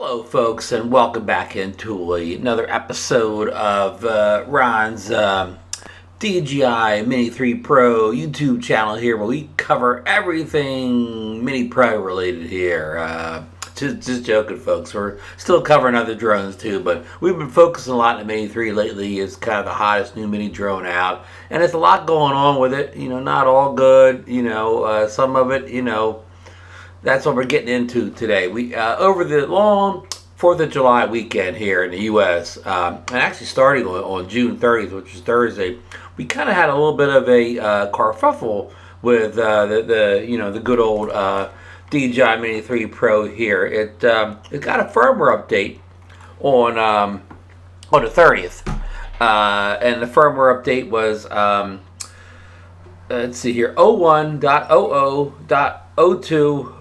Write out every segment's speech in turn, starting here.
Hello, folks, and welcome back into another episode of Ron's DJI Mini 3 Pro YouTube channel here, where we cover everything Mini Pro related here. Just joking, folks. We're still covering other drones too, but we've been focusing a lot on the Mini 3 lately. It's kind of the hottest new mini drone out, and there's a lot going on with it. You know, not all good. Some of it, that's what we're getting into today. We over the long 4th of July weekend here in the U.S., and actually starting on June 30th, which is Thursday, we kind of had a little bit of a kerfuffle with the good old DJI Mini 3 Pro here. It got a firmware update on the 30th, and the firmware update was let's see here, 01.00.02.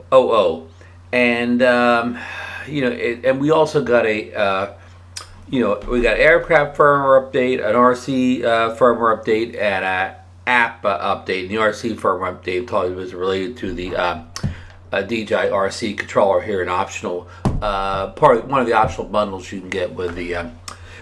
And and we also got a we got aircraft firmware update, an RC firmware update, and an app update. The RC firmware update probably was related to the DJI RC controller here, an optional one of the optional bundles you can get with the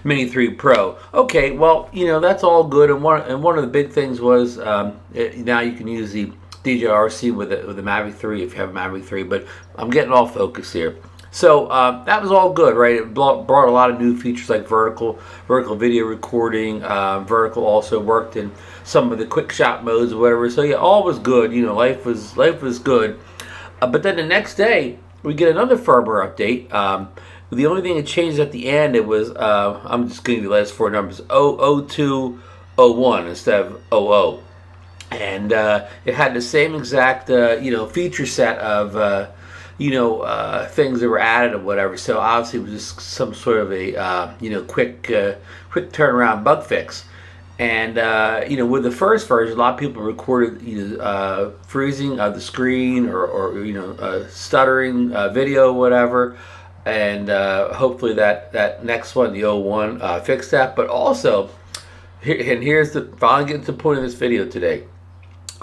Mini 3 Pro. Okay, well, that's all good, and one of the big things was now you can use the DJI RC with the Mavic 3 if you have a Mavic 3, but I'm getting off focus here. So that was all good, right? It brought a lot of new features like vertical video recording. Vertical also worked in some of the quick shot modes or whatever. So yeah, all was good. Life was good. But then the next day we get another firmware update. The only thing that changed at the end, it was I'm just giving you the last four numbers: 00201 instead of 00. And it had the same exact, feature set of, things that were added or whatever. So obviously it was just some sort of a, quick turnaround bug fix. And, with the first version, a lot of people recorded either freezing of the screen or stuttering video, whatever. And hopefully that next one, the 01, fixed that. But also, here's finally getting to the point of this video today.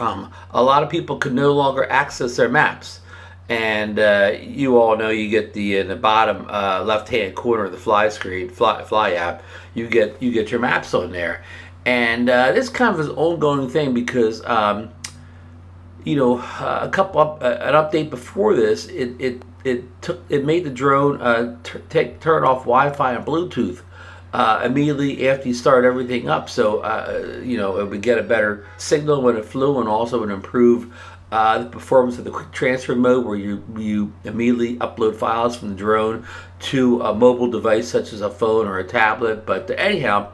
A lot of people could no longer access their maps, and you all know you get in the bottom left-hand corner of the Fly app. You get your maps on there, and this kind of is an ongoing thing because an update before this, it made the drone turn off Wi-Fi and Bluetooth immediately after you start everything up, so it would get a better signal when it flew, and also would improve the performance of the quick transfer mode, where you immediately upload files from the drone to a mobile device such as a phone or a tablet. But anyhow,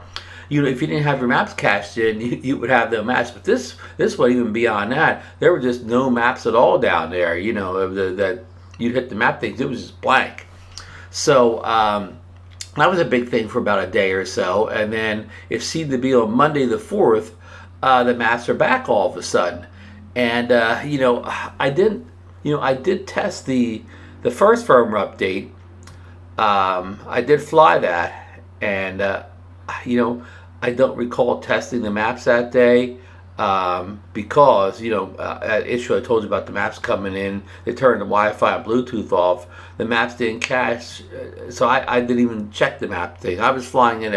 if you didn't have your maps cached in, you would have no maps. But this one, even beyond that, there were just no maps at all down there. That you'd hit the map things, it was just blank. So that was a big thing for about a day or so, and then it seemed to be on Monday the 4th, the maps are back all of a sudden. And I did test the first firmware update. I did fly that, and I don't recall testing the maps that day. Because that issue I told you about, the maps coming in, they turned the Wi-Fi and Bluetooth off, the maps didn't cache, so I didn't even check the map thing. I was flying in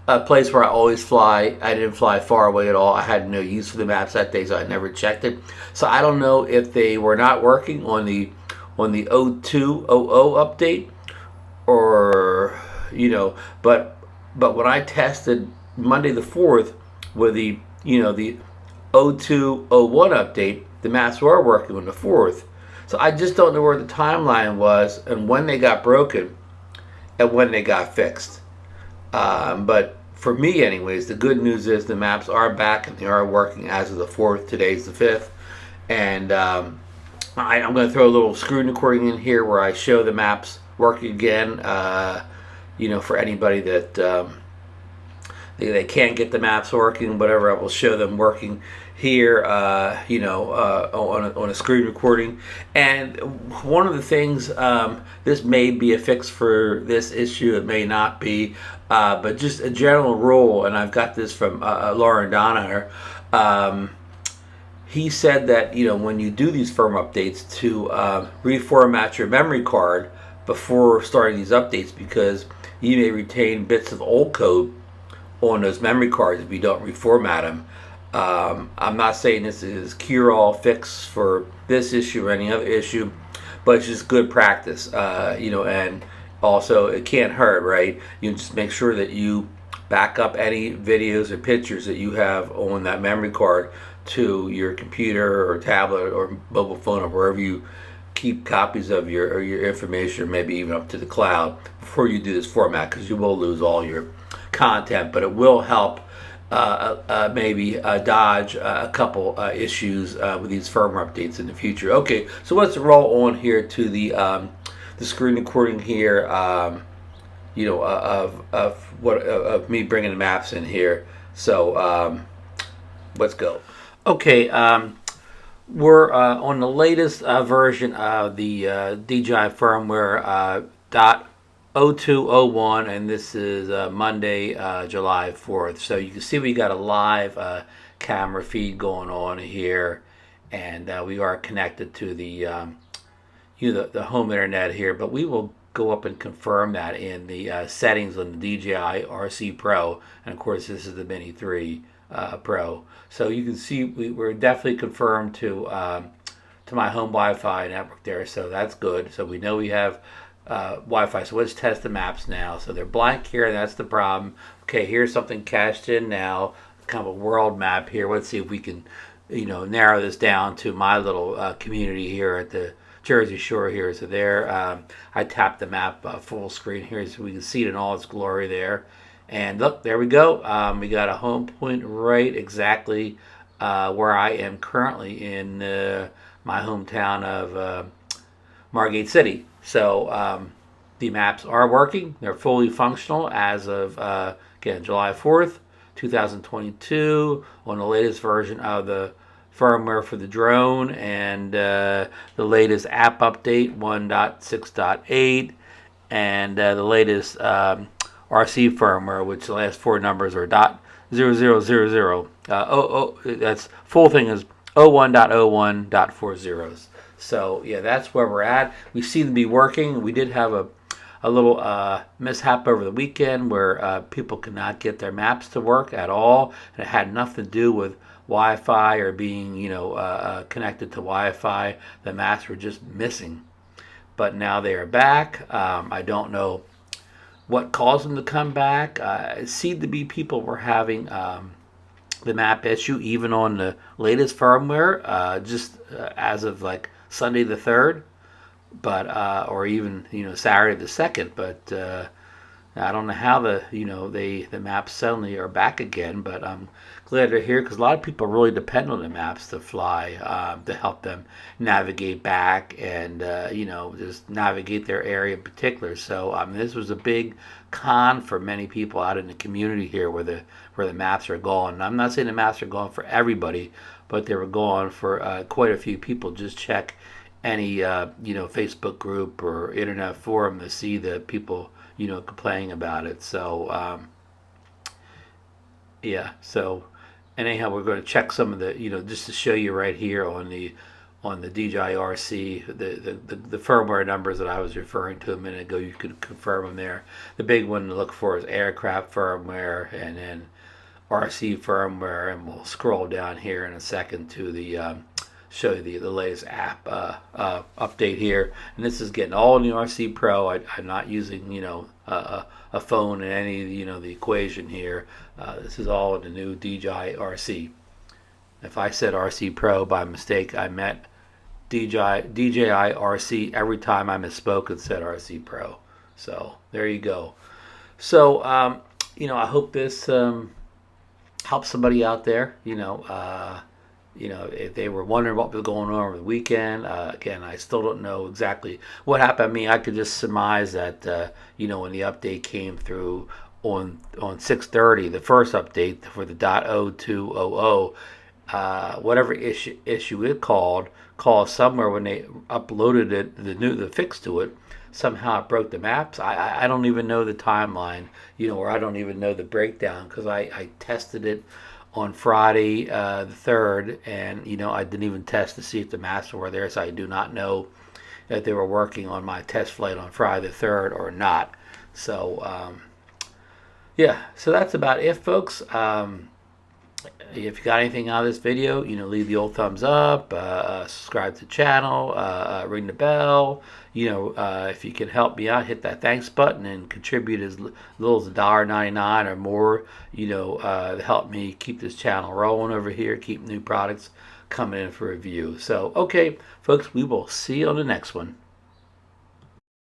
a place where I always fly. I didn't fly far away at all. I had no use for the maps that day, so I never checked it. So I don't know if they were not working on the 0200 update, or but when I tested Monday the 4th with the 0201 update, the maps were working on the 4th. So I just don't know where the timeline was and when they got broken and when they got fixed. But for me anyways, the good news is the maps are back and they are working as of the 4th. Today's the 5th. And I'm going to throw a little screen recording in here where I show the maps working again, for anybody that they can't get the maps working, whatever. I will show them working here, on a screen recording. And one of the things, this may be a fix for this issue, it may not be, but just a general rule, and I've got this from Lauren Donaher. He said that when you do these firmware updates, to reformat your memory card before starting these updates, because you may retain bits of old code on those memory cards if you don't reformat them. I'm not saying this is cure-all fix for this issue or any other issue, but it's just good practice, and also it can't hurt, right? You just make sure that you back up any videos or pictures that you have on that memory card to your computer or tablet or mobile phone or wherever you keep copies of your information, or maybe even up to the cloud before you do this format, because you will lose all your content, but it will help maybe dodge a couple issues with these firmware updates in the future. Okay, so let's roll on here to the screen recording here. Of me bringing the maps in here. So let's go. Okay, we're on the latest version of the DJI Firmware .0201, and this is Monday, July 4th. So you can see we got a live camera feed going on here, and we are connected to the the home internet here, but we will go up and confirm that in the settings on the DJI RC Pro, and of course this is the Mini 3 Pro. So you can see we're definitely confirmed to my home Wi-Fi network there, so that's good. So we know we have Wi-Fi. So let's test the maps now. So they're blank here, and that's the problem. Okay, here's something cached in now, kind of a world map here. Let's see if we can, narrow this down to my little community here at the Jersey Shore here. So there, I tapped the map full screen here so we can see it in all its glory there. And look, there we go. We got a home point right exactly where I am currently in my hometown of Margate City. So the maps are working. They're fully functional as of, again, July 4th, 2022, on the latest version of the firmware for the drone, and the latest app update 1.6.8, and the latest RC firmware, which the last four numbers are .0000. That's full thing is 01.01.40. So yeah, that's where we're at. We seem to be working. We did have a little mishap over the weekend where people could not get their maps to work at all, and it had nothing to do with Wi-Fi or being connected to Wi-Fi. The maps were just missing, but now they are back. I don't know what caused them to come back. It seemed to be people were having the map issue even on the latest firmware, just as of like Sunday the 3rd, but or even Saturday the 2nd. But I don't know how the maps suddenly are back again. But I'm glad they're here, because a lot of people really depend on the maps to fly, to help them navigate back and just navigate their area in particular. So this was a big con for many people out in the community here where the maps are gone. I'm not saying the maps are gone for everybody, but they were gone for quite a few people. Just check any Facebook group or internet forum to see the people complaining about it. So yeah. So anyhow, we're going to check some of the just to show you right here on the DJI RC the firmware numbers that I was referring to a minute ago. You could confirm them there. The big one to look for is aircraft firmware, and then RC firmware, and we'll scroll down here in a second to the show you the latest app update here. And this is getting all in the RC Pro. I'm not using a phone in any the equation here. This is all in the new DJI RC. If I said RC Pro by mistake, I meant DJI RC every time I misspoke and said RC Pro. So there you go. So I hope this helps somebody out there. If they were wondering what was going on over the weekend, again, I still don't know exactly what happened. I mean, I could just surmise that, when the update came through on 6:30, the first update for the .0200, whatever issue it caused somewhere when they uploaded it, the fix to it, somehow it broke the maps. I don't even know the timeline, or I don't even know the breakdown, because I tested it on Friday the 3rd, and I didn't even test to see if the maps were there, so I do not know if they were working on my test flight on Friday the 3rd or not. So yeah, so that's about it, folks. If you got anything out of this video, leave the old thumbs up, subscribe to the channel, ring the bell. If you can help me out, hit that thanks button and contribute as little as $1.99 or more, to help me keep this channel rolling over here, keep new products coming in for review. So, okay, folks, we will see you on the next one.